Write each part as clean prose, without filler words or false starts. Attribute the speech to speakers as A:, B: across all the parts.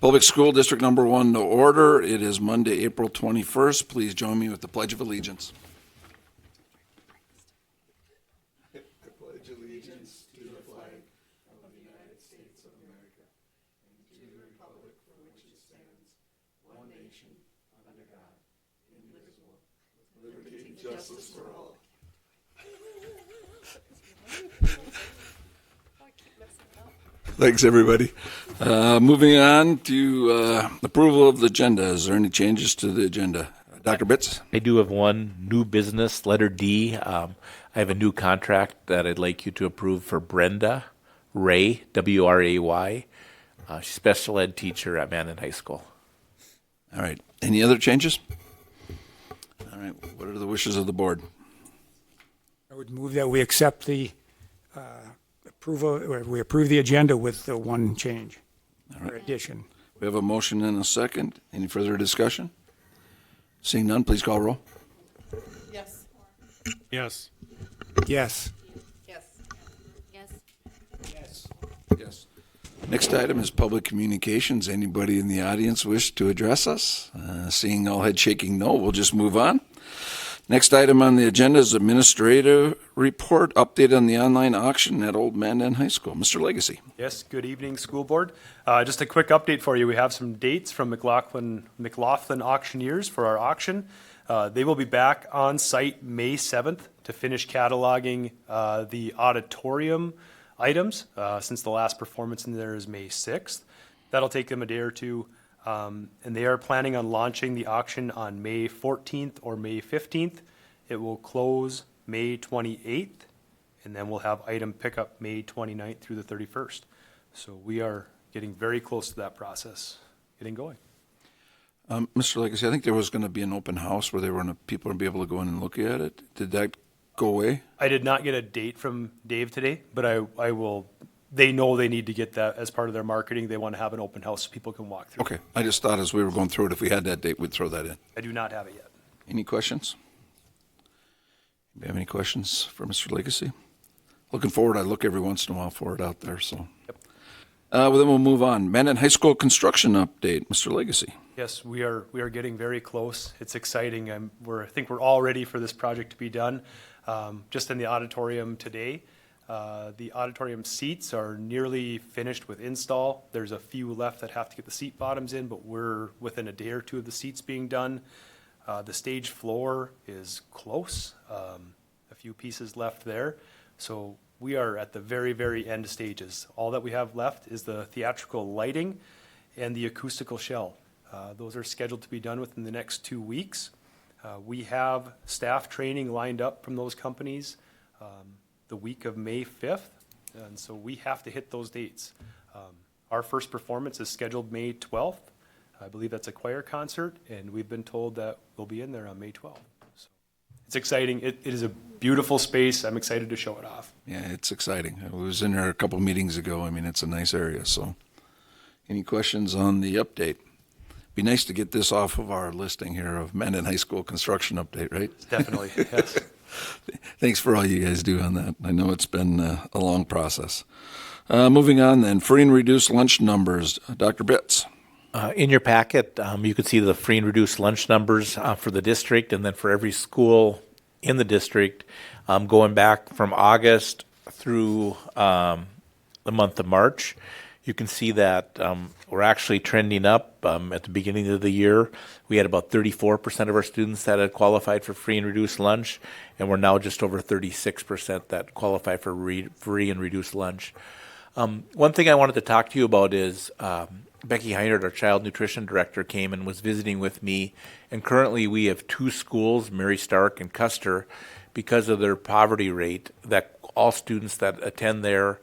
A: Public School District Number 1 to order. It is Monday, April 21st. Please join me with the Pledge of Allegiance. I pledge allegiance to the flag of the United States of America and to the republic for which it stands, one nation, under God, indivisible, with liberty and justice for all. Thanks, everybody. Moving on to approval of the agenda. Is there any changes to the agenda? Dr. Bitts?
B: I do have one new business, letter D. I have a new contract that I'd like you to approve for Brenda Ray, W-R-A-Y, special ed teacher at Mandan High School.
A: All right. Any other changes? All right. What are the wishes of the board?
C: I would move that we accept the approval, or we approve the agenda with the one change or addition.
A: We have a motion and a second. Any further discussion? Seeing none, please call roll.
D: Yes.
C: Yes. Yes.
D: Yes. Yes.
C: Yes.
A: Yes. Next item is public communications. Anybody in the audience wish to address us? Seeing all head shaking no, we'll just move on. Next item on the agenda is administrative report, update on the online auction at Old Mandan High School. Mr. Legacy.
E: Yes, good evening, school board. Just a quick update for you. We have some dates from McLaughlin Auctioneers for our auction. They will be back on site May 7th to finish cataloging the auditorium items since the last performance in there is May 6th. That'll take them a day or two. And they are planning on launching the auction on May 14th or May 15th. It will close May 28th, and then we'll have item pickup May 29th through the 31st. So we are getting very close to that process, getting going.
A: Mr. Legacy, I think there was going to be an open house where people would be able to go in and look at it. Did that go away?
E: I did not get a date from Dave today, but I will. They know they need to get that as part of their marketing. They want to have an open house so people can walk through.
A: Okay. I just thought as we were going through it, if we had that date, we'd throw that in.
E: I do not have it yet.
A: Any questions? Do you have any questions for Mr. Legacy? Looking forward. I look every once in a while for it out there. So,
E: Yep.
A: Well, then we'll move on. Mandan High School construction update. Mr. Legacy.
E: Yes, we are getting very close. It's exciting. I think we're all ready for this project to be done. Just in the auditorium today, the auditorium seats are nearly finished with install. There's a few left that have to get the seat bottoms in, but we're within a day or two of the seats being done. The stage floor is close. A few pieces left there. So we are at the very, very end stages. All that we have left is the theatrical lighting and the acoustical shell. Those are scheduled to be done within the next 2 weeks. We have staff training lined up from those companies the week of May 5th, and so we have to hit those dates. Our first performance is scheduled May 12th. I believe that's a choir concert, and we've been told that we'll be in there on May 12th. So it's exciting. It is a beautiful space. I'm excited to show it off.
A: Yeah, it's exciting. I was in there a couple meetings ago. I mean, it's a nice area. So any questions on the update? Be nice to get this off of our listing here of Mandan High School construction update, right?
E: Definitely, yes.
A: Thanks for all you guys do on that. I know it's been a long process. Moving on then, free and reduced lunch numbers. Dr. Bitts.
B: In your packet, you can see the free and reduced lunch numbers for the district and then for every school in the district going back from August through the month of March. You can see that we're actually trending up. At the beginning of the year, we had about 34% of our students that had qualified for free and reduced lunch, and we're now just over 36% that qualify for free and reduced lunch. One thing I wanted to talk to you about is Becky Heinert, our child nutrition director, came and was visiting with me, and currently we have 2 schools, Mary Stark and Custer, because of their poverty rate, that all students that attend there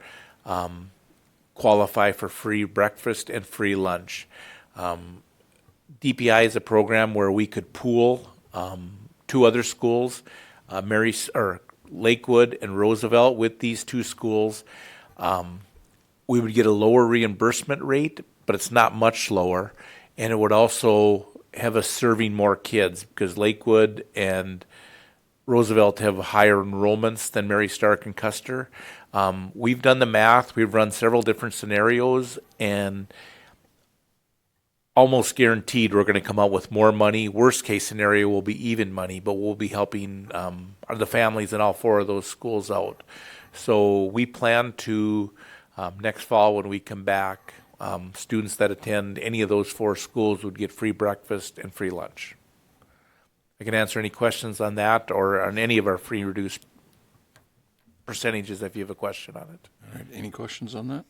B: qualify for free breakfast and free lunch. DPI is a program where we could pool 2 other schools, Lakewood and Roosevelt, with these 2 schools. We would get a lower reimbursement rate, but it's not much lower, and it would also have us serving more kids because Lakewood and Roosevelt have higher enrollments than Mary Stark and Custer. We've done the math. We've run several different scenarios, and almost guaranteed we're going to come out with more money. Worst case scenario will be even money, but we'll be helping the families in all 4 of those schools out. So we plan to, next fall when we come back, students that attend any of those 4 schools would get free breakfast and free lunch. I can answer any questions on that or on any of our free reduced percentages if you have a question on it.
A: All right, any questions on that?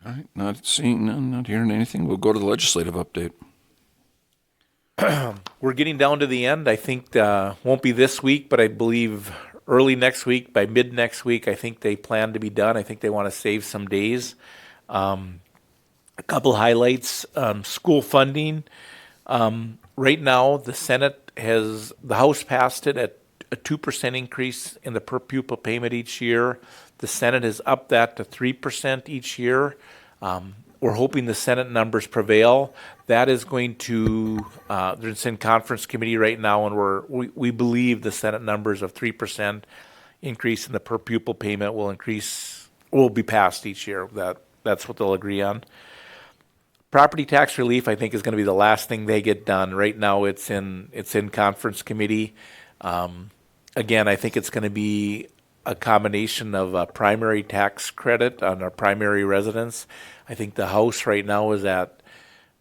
A: All right, not seeing none, not hearing anything. We'll go to the legislative update.
B: We're getting down to the end. I think won't be this week, but I believe early next week, by mid next week, I think they plan to be done. I think they want to save some days. A couple highlights, school funding. Right now, the House passed it at a 2% increase in the per pupil payment each year. The Senate has upped that to 3% each year. We're hoping the Senate numbers prevail. That is going to, it's in conference committee right now, and we believe the Senate numbers of 3% increase in the per pupil payment will be passed each year. That's what they'll agree on. Property tax relief, I think, is going to be the last thing they get done. Right now, it's in conference committee. Again, I think it's going to be a combination of a primary tax credit on our primary residence. I think the House right now is at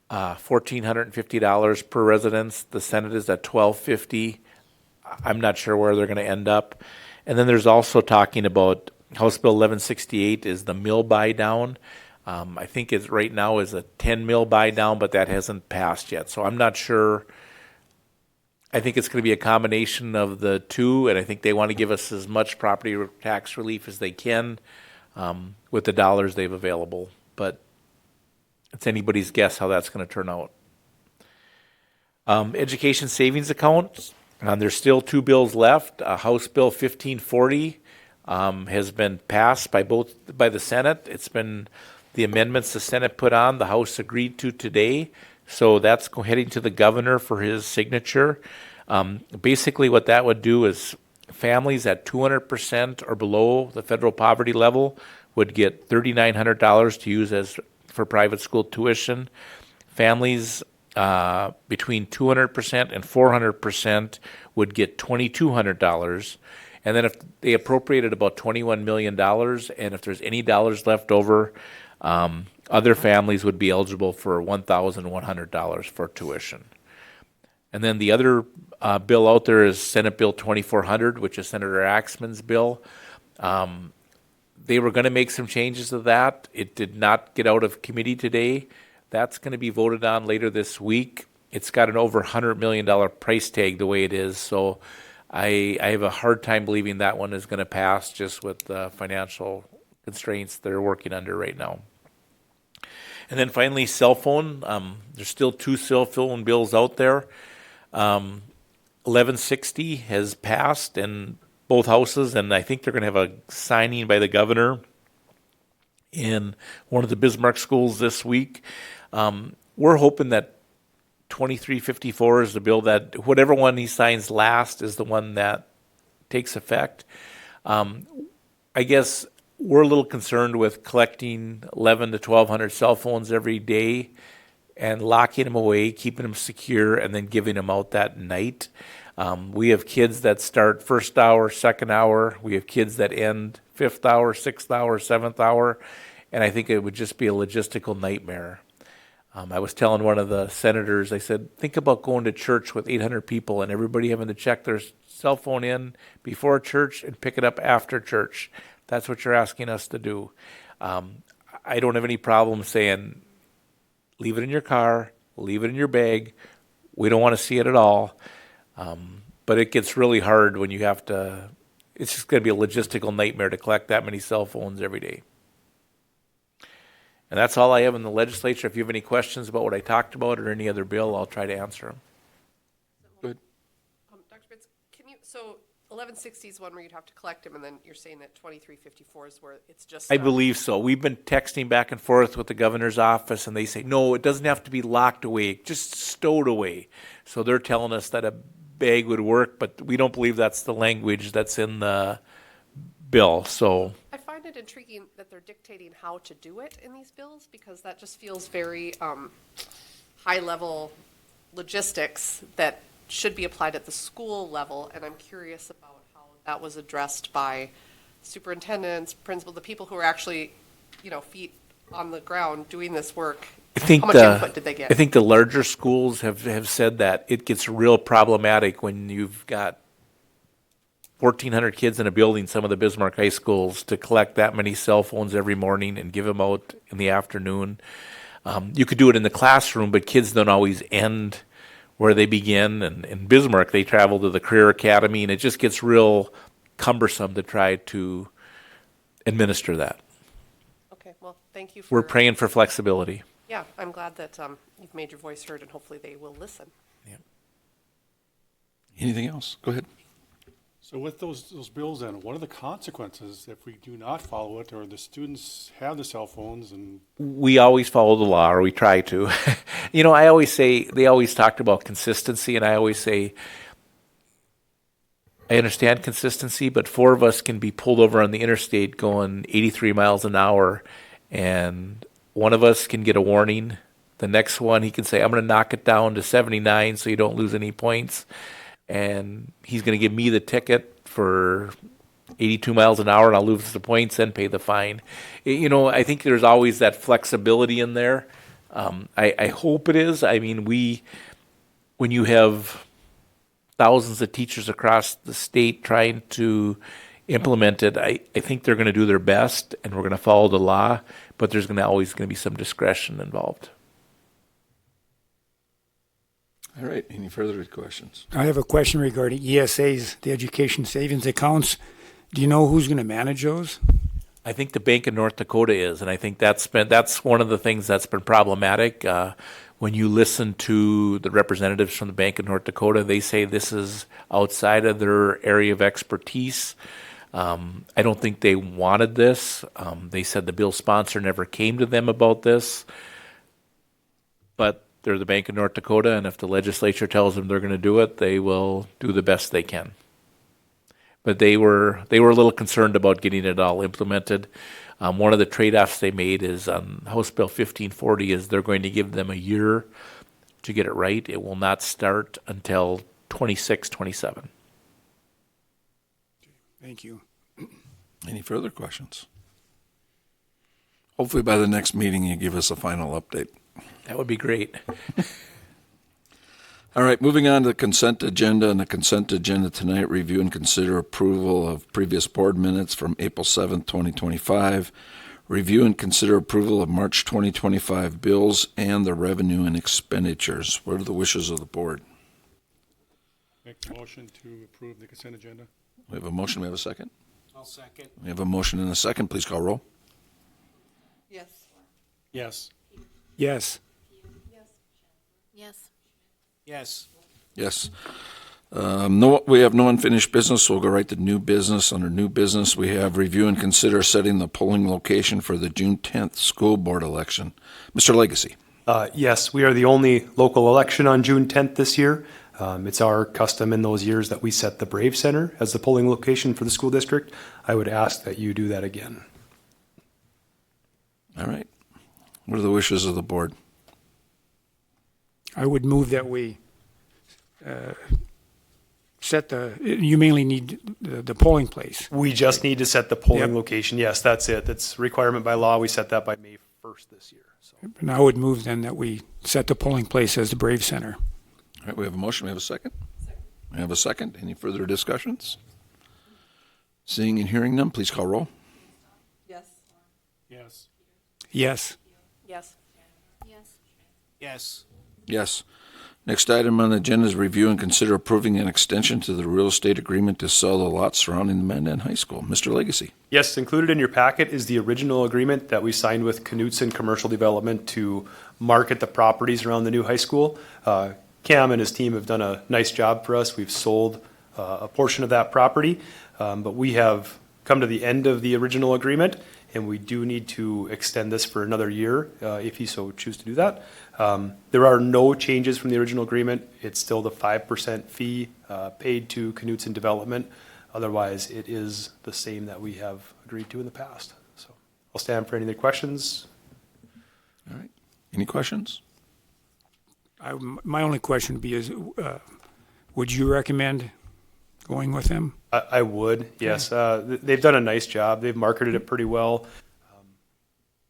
B: $1,450 per residence. The Senate is at $1,250. I'm not sure where they're going to end up. And then there's also talking about House Bill 1168 is the mill buy down. I think it's right now is a 10 mil buy down, but that hasn't passed yet. So I'm not sure. I think it's going to be a combination of the two, and I think they want to give us as much property tax relief as they can with the dollars they've available. But it's anybody's guess how that's going to turn out. Education savings accounts. There's still 2 bills left. House Bill 1540 has been passed by the Senate. It's been the amendments the Senate put on, the House agreed to today. So that's heading to the governor for his signature. Basically what that would do is families at 200% or below the federal poverty level would get $3,900 to use for private school tuition. Families between 200% and 400% would get $2,200. And then if they appropriated about $21 million, and if there's any dollars left over, other families would be eligible for $1,100 for tuition. And then the other bill out there is Senate Bill 2400, which is Senator Axman's bill. They were going to make some changes to that. It did not get out of committee today. That's going to be voted on later this week. It's got an over $100 million price tag the way it is, so I have a hard time believing that one is going to pass just with the financial constraints they're working under right now. And then finally, cell phone. There's still 2 cell phone bills out there. 1160 has passed in both houses, and I think they're going to have a signing by the governor in one of the Bismarck schools this week. We're hoping that 2354 is the bill that whatever one he signs last is the one that takes effect. I guess we're a little concerned with collecting 11 to 1,200 cell phones every day and locking them away, keeping them secure, and then giving them out that night. We have kids that start first hour, second hour. We have kids that end fifth hour, sixth hour, seventh hour, and I think it would just be a logistical nightmare. I was telling one of the senators, I said, think about going to church with 800 people and everybody having to check their cell phone in before church and pick it up after church. That's what you're asking us to do. I don't have any problem saying, leave it in your car, leave it in your bag. We don't want to see it at all. But it gets really hard when you have to, it's just going to be a logistical nightmare to collect that many cell phones every day. And that's all I have in the legislature. If you have any questions about what I talked about or any other bill, I'll try to answer them.
A: Good.
D: Dr. Bitts, so 1160 is one where you'd have to collect them, and then you're saying that 2354 is where it's just.
B: I believe so. We've been texting back and forth with the governor's office, and they say, no, it doesn't have to be locked away, just stowed away. So they're telling us that a bag would work, but we don't believe that's the language that's in the bill. So
D: I find find it intriguing that they're dictating how to do it in these bills? Because that just feels very high-level logistics that should be applied at the school level, and I'm curious about how that was addressed by superintendents, principal, the people who are actually, feet on the ground doing this work. How much input did they get?
B: I think the larger schools have said that it gets real problematic when you've got 1,400 kids in a building, some of the Bismarck high schools, to collect that many cell phones every morning and give them out in the afternoon. You could do it in the classroom, but kids don't always end where they begin. And in Bismarck, they travel to the Career Academy, and it just gets real cumbersome to try to administer that.
D: Okay, well, thank you for.
B: We're praying for flexibility.
D: Yeah, I'm glad that you've made your voice heard, and hopefully they will listen.
A: Anything else? Go ahead.
F: So with those bills then, what are the consequences if we do not follow it, or the students have the cell phones and?
B: We always follow the law, or we try to. I always say, they always talked about consistency, and I always say, I understand consistency, but 4 of us can be pulled over on the interstate going 83 miles an hour, and one of us can get a warning. The next one, he can say, I'm going to knock it down to 79 so you don't lose any points. And he's going to give me the ticket for 82 miles an hour, and I'll lose the points and pay the fine. I think there's always that flexibility in there. I hope it is. I mean, when you have thousands of teachers across the state trying to implement it, I think they're going to do their best, and we're going to follow the law, but there's always going to be some discretion involved.
A: All right. Any further questions?
C: I have a question regarding ESAs, the education savings accounts. Do you know who's going to manage those?
B: I think the Bank of North Dakota is, and I think that's one of the things that's been problematic. When you listen to the representatives from the Bank of North Dakota, they say this is outside of their area of expertise. I don't think they wanted this. They said the bill sponsor never came to them about this, but they're the Bank of North Dakota, and if the legislature tells them they're going to do it, they will do the best they can. But they were a little concerned about getting it all implemented. One of the trade-offs they made is on House Bill 1540 is they're going to give them a year to get it right. It will not start until 26, 27.
C: Thank you.
A: Any further questions? Hopefully by the next meeting you give us a final update.
B: That would be great.
A: All right, moving on to the consent agenda. And the consent agenda tonight, review and consider approval of previous board minutes from April 7th, 2025. Review and consider approval of March 2025 bills and the revenue and expenditures. What are the wishes of the board?
F: Make the motion to approve the consent agenda.
A: We have a motion. We have a second.
G: I'll second.
A: We have a motion and a second. Please call roll.
D: Yes.
F: Yes.
C: Yes.
H: Yes.
G: Yes.
A: Yes. No, we have no unfinished business, so we'll go right to new business. Under new business, we have review and consider setting the polling location for the June 10th school board election. Mr. Legacy.
E: Yes, we are the only local election on June 10th this year. It's our custom in those years that we set the Brave Center as the polling location for the school district. I would ask that you do that again.
A: All right. What are the wishes of the board?
C: I would move that we you mainly need the polling place.
E: We just need to set the polling
C: Yep.
E: location. Yes, that's it. That's requirement by law. We set that by May 1st this year. So.
C: And I would move then that we set the polling place as the Brave Center.
A: All right, we have a motion. We have a second. We have a second. Any further discussions? Seeing and hearing none, please call roll.
D: Yes.
F: Yes.
C: Yes.
D: Yes.
H: Yes.
G: Yes.
A: Yes. Next item on the agenda is review and consider approving an extension to the real estate agreement to sell the lots surrounding the Mandan High School. Mr. Legacy.
E: Yes, included in your packet is the original agreement that we signed with Knutson Commercial Development to market the properties around the new high school. Cam and his team have done a nice job for us. We've sold a portion of that property, but we have come to the end of the original agreement, and we do need to extend this for another year if you so choose to do that. There are no changes from the original agreement. It's still the 5% fee paid to Knutson Development Otherwise, it is the same that we have agreed to in the past. So I'll stand for any other questions.
A: All right. Any questions?
C: My only question would be is, would you recommend going with them?
E: I would, yes. They've done a nice job. They've marketed it pretty well.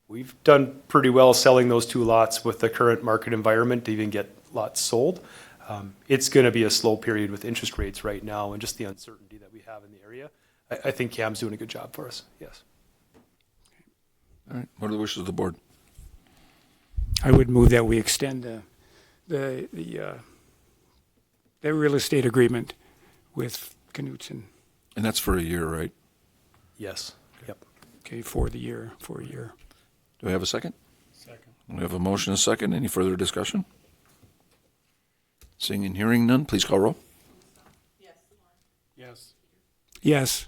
E: We've done pretty well selling those 2 lots with the current market environment to even get lots sold. It's going to be a slow period with interest rates right now and just the uncertainty that we have in the area. I think Cam's doing a good job for us, yes.
A: All right. What are the wishes of the board?
C: I would move that we extend the real estate agreement with Knutson,
A: And that's for a year, right?
E: Yes, yep.
C: okay, for a year.
A: Do we have a second?
F: Second.
A: We have a motion and a second. Any further discussion? Seeing and hearing none, please call roll.
F: Yes.
C: Yes.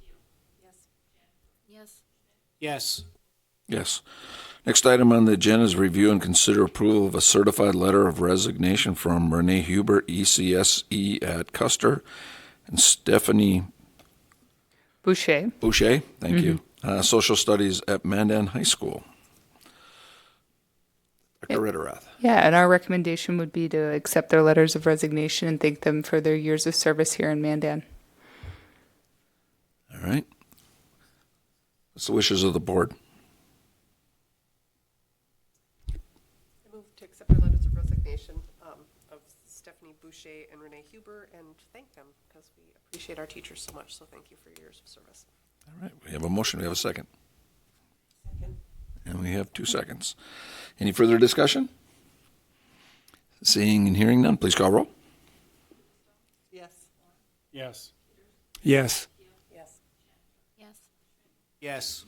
G: Yes.
A: Yes. Next item on the agenda is review and consider approval of a certified letter of resignation from Renee Huber, ECSE at Custer, and Stephanie
H: Boucher.
A: Boucher, thank you, social studies at Mandan High School. Dr. Ritterath.
H: Yeah, and our recommendation would be to accept their letters of resignation and thank them for their years of service here in Mandan.
A: All right. What's the wishes of the board?
D: I move to accept our letters of resignation of Stephanie Boucher and Renee Huber and thank them because we appreciate our teachers so much. So thank you for your years of service.
A: All right, we have a motion, we have a second. And we have 2 seconds. Any further discussion? Seeing and hearing none, please call roll.
D: Yes.
F: Yes.
C: Yes.
D: Yes.
G: Yes.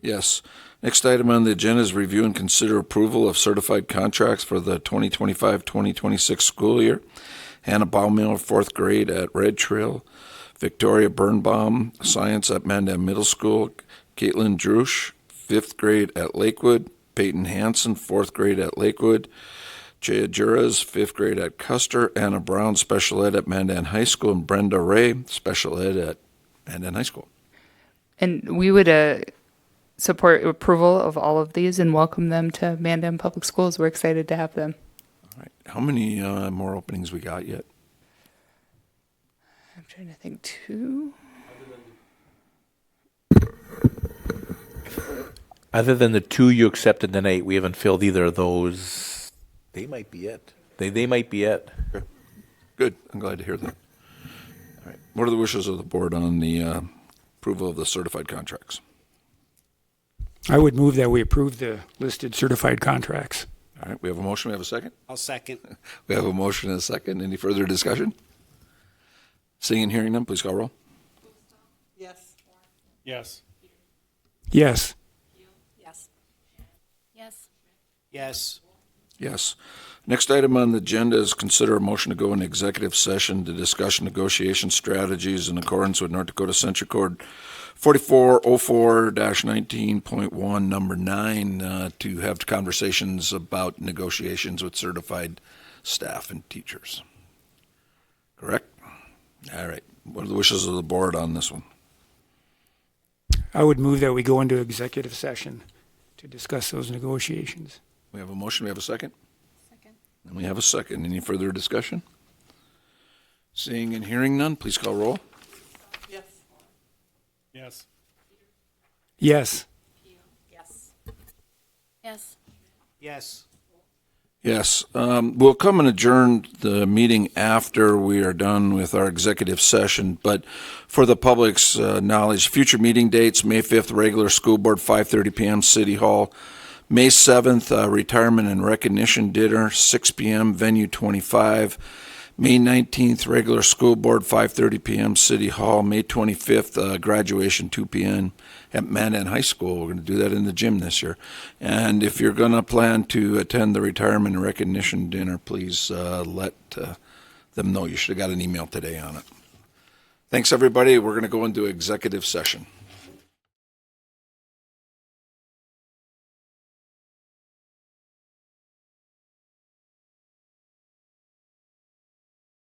A: Yes. Next item on the agenda is review and consider approval of certified contracts for the 2025-2026 school year. Hannah Baumiller, 4th grade at Red Trail. Victoria Birnbaum, science at Mandan Middle School. Caitlin Drush, 5th grade at Lakewood. Peyton Hansen, 4th grade at Lakewood. Jaya Juras, 5th grade at Custer. Anna Brown, special ed at Mandan High School. And Brenda Ray, special ed at Mandan High School.
H: And we would support approval of all of these and welcome them to Mandan Public Schools. We're excited to have them.
A: All right. How many more openings we got yet?
H: I'm trying to think, 2?
B: Other than the 2 you accepted tonight, we haven't filled either of those. They might be it. They might be it.
A: Okay. Good. I'm glad to hear that. All right. What are the wishes of the board on the approval of the certified contracts?
C: I would move that we approve the listed certified contracts.
A: All right. We have a motion. We have a second.
G: I'll second.
A: We have a motion and a second. Any further discussion? Seeing and hearing none, please call roll.
D: Yes.
F: Yes.
C: Yes.
D: Yes.
G: Yes.
A: Yes. Next item on the agenda is consider a motion to go into executive session to discuss negotiation strategies in accordance with North Dakota Century Code 4404-19.1, number 9, to have conversations about negotiations with certified staff and teachers. Correct? All right. What are the wishes of the board on this one?
C: I would move that we go into executive session to discuss those negotiations.
A: We have a motion. We have a second? Second. And we have a second. Any further discussion? Seeing and hearing none, please call roll.
D: Yes.
F: Yes.
C: Yes.
D: Yes.
G: Yes.
A: Yes. We'll come and adjourn the meeting after we are done with our executive session. But for the public's knowledge, future meeting dates, May 5th, regular school board, 5:30 p.m., City Hall. May 7th, retirement and recognition dinner, 6 p.m., venue 25. May 19th, regular school board, 5:30 p.m., City Hall. May 25th, graduation, 2 p.m. at Mandan High School. We're going to do that in the gym this year. And if you're going to plan to attend the retirement and recognition dinner, please let them know. You should have got an email today on it. Thanks, everybody. We're going to go into executive session.